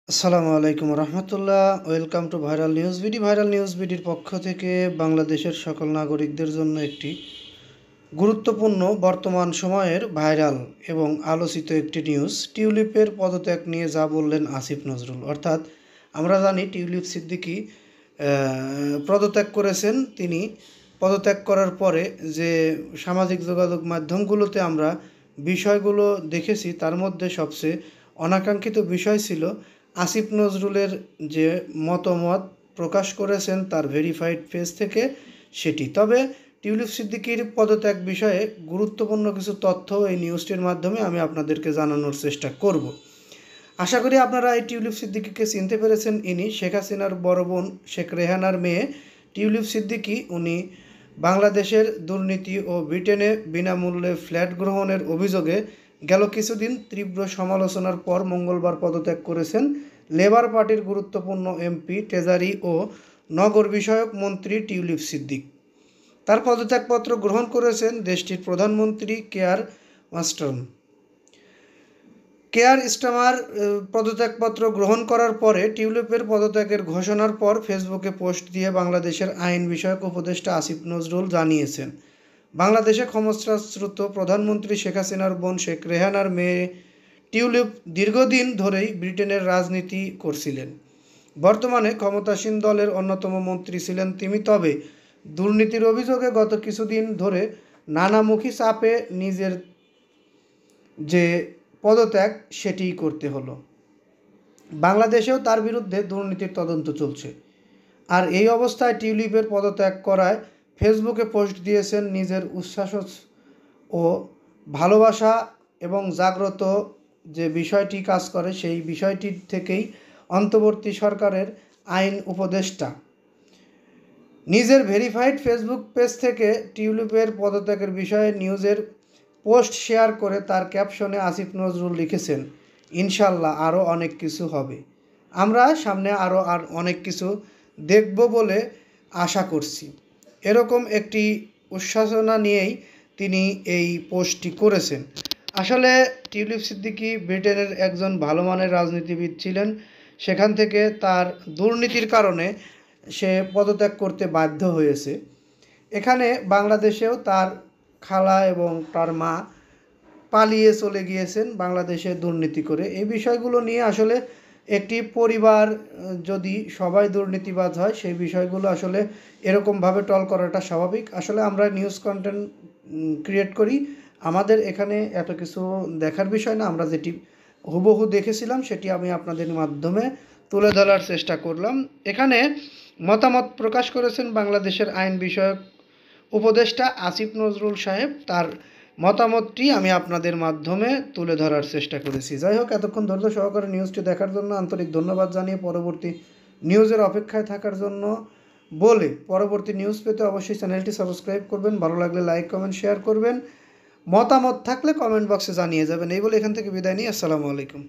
আসসালামু আলাইকুম রহমতুল্লাহ। Welcome to viral news BD. ভাইরাল নিউজ বিডির পক্ষ থেকে বাংলাদেশের সকল নাগরিকদের জন্য একটি গুরুত্বপূর্ণ বর্তমান সময়ের ভাইরাল এবং আলোচিত একটি নিউজ। টিউলিপের পদত্যাগ নিয়ে যা বললেন আসিফ নজরুল। অর্থাৎ আমরা জানি টিউলিপ সিদ্দিকী পদত্যাগ করেছেন। তিনি পদত্যাগ করার পরে যে সামাজিক যোগাযোগ মাধ্যমগুলোতে আমরা বিষয়গুলো দেখেছি, তার মধ্যে সবচেয়ে অনাকাঙ্ক্ষিত বিষয় ছিল আসিফ নজরুলের যে মতামত প্রকাশ করেছেন তার ভেরিফাইড পেজ থেকে সেটি। তবে টিউলিপ সিদ্দিকীর পদত্যাগ বিষয়ে গুরুত্বপূর্ণ কিছু তথ্য এই নিউজটির মাধ্যমে আমি আপনাদেরকে জানানোর চেষ্টা করব। আশা করি আপনারা এই টিউলিপ সিদ্দিকীকে চিনতে পেরেছেন। ইনি শেখ হাসিনার বড় বোন শেখ রেহানার মেয়ে টিউলিপ সিদ্দিকী। উনি বাংলাদেশের দুর্নীতি ও ব্রিটেনে বিনামূল্যে ফ্ল্যাট গ্রহণের অভিযোগে গেল কিছুদিন তীব্র সমালোচনার পর মঙ্গলবার পদত্যাগ করেছেন লেবার পার্টির গুরুত্বপূর্ণ এমপি, ট্রেজারি ও নগর বিষয়ক মন্ত্রী টিউলিপ সিদ্দিক। তার পদত্যাগপত্র গ্রহণ করেছেন দেশটির প্রধানমন্ত্রী কেয়ার স্টারমার। পদত্যাগপত্র গ্রহণ করার পরে টিউলিপের পদত্যাগের ঘোষণার পর ফেসবুকে পোস্ট দিয়ে বাংলাদেশের আইন বিষয়ক উপদেষ্টা আসিফ নজরুল জানিয়েছেন, বাংলাদেশে ক্ষমতাচ্যুত প্রধানমন্ত্রী শেখ হাসিনার বোন শেখ রেহানার মেয়ে টিউলিপ দীর্ঘদিন ধরেই ব্রিটেনের রাজনীতি করছিলেন। বর্তমানে ক্ষমতাসীন দলের অন্যতম মন্ত্রী ছিলেন তিনি। তবে দুর্নীতির অভিযোগে গত কিছুদিন ধরে নানামুখী চাপে নিজের যে পদত্যাগ সেটিই করতে হলো। বাংলাদেশেও তার বিরুদ্ধে দুর্নীতির তদন্ত চলছে। আর এই অবস্থায় টিউলিপের পদত্যাগ করায় ফেসবুকে পোস্ট দিয়েছেন নিজের উচ্ছ্বাস ও ভালোবাসা এবং জাগ্রত যে বিষয়টি কাজ করে সেই বিষয়টির থেকেই অন্তর্বর্তী সরকারের আইন উপদেষ্টা নিজের ভেরিফাইড ফেসবুক পেজ থেকে টিউলিপের পদত্যাগের বিষয়ে নিউজের পোস্ট শেয়ার করে তার ক্যাপশনে আসিফ নজরুল লিখেছেন, ইনশাল্লাহ আরও অনেক কিছু হবে। আমরা সামনে আরও অনেক কিছু দেখব বলে আশা করছি। এরকম একটি উচ্ছ্বাসনা নিয়েই তিনি এই পোস্টটি করেছেন। আসলে টিউলিপ সিদ্দিকী ব্রিটেনের একজন ভালো মানের রাজনীতিবিদ ছিলেন। সেখান থেকে তার দুর্নীতির কারণে সে পদত্যাগ করতে বাধ্য হয়েছে। এখানে বাংলাদেশেও তার খালা এবং তার মা পালিয়ে চলে গিয়েছেন বাংলাদেশে দুর্নীতি করে। এই বিষয়গুলো নিয়ে আসলে একটি পরিবার যদি সবাই দুর্নীতিবাজ হয় সেই বিষয়গুলো আসলে এরকমভাবে টল করাটা স্বাভাবিক। আসলে আমরা নিউজ কন্টেন্ট ক্রিয়েট করি, আমাদের এখানে এত কিছু দেখার বিষয় না। আমরা যেটি হুবহু দেখেছিলাম সেটি আমি আপনাদের মাধ্যমে তুলে ধরার চেষ্টা করলাম। এখানে মতামত প্রকাশ করেছেন বাংলাদেশের আইন বিষয়ক উপদেষ্টা আসিফ নজরুল সাহেব। তার মতামতটি আমি আপনাদের মাধ্যমে তুলে ধরার চেষ্টা করেছি। যাই হোক, এতক্ষণ ধৈর্য সহকারে নিউজটি দেখার জন্য আন্তরিক ধন্যবাদ জানিয়ে পরবর্তী নিউজের অপেক্ষায় থাকার জন্য বলে পরবর্তী নিউজ পেতে অবশ্যই চ্যানেলটি সাবস্ক্রাইব করবেন। ভালো লাগলে লাইক, কমেন্ট, শেয়ার করবেন। মতামত থাকলে কমেন্ট বক্সে জানিয়ে যাবেন। এই বলে এখান থেকে বিদায় নিই। আসসালামু আলাইকুম।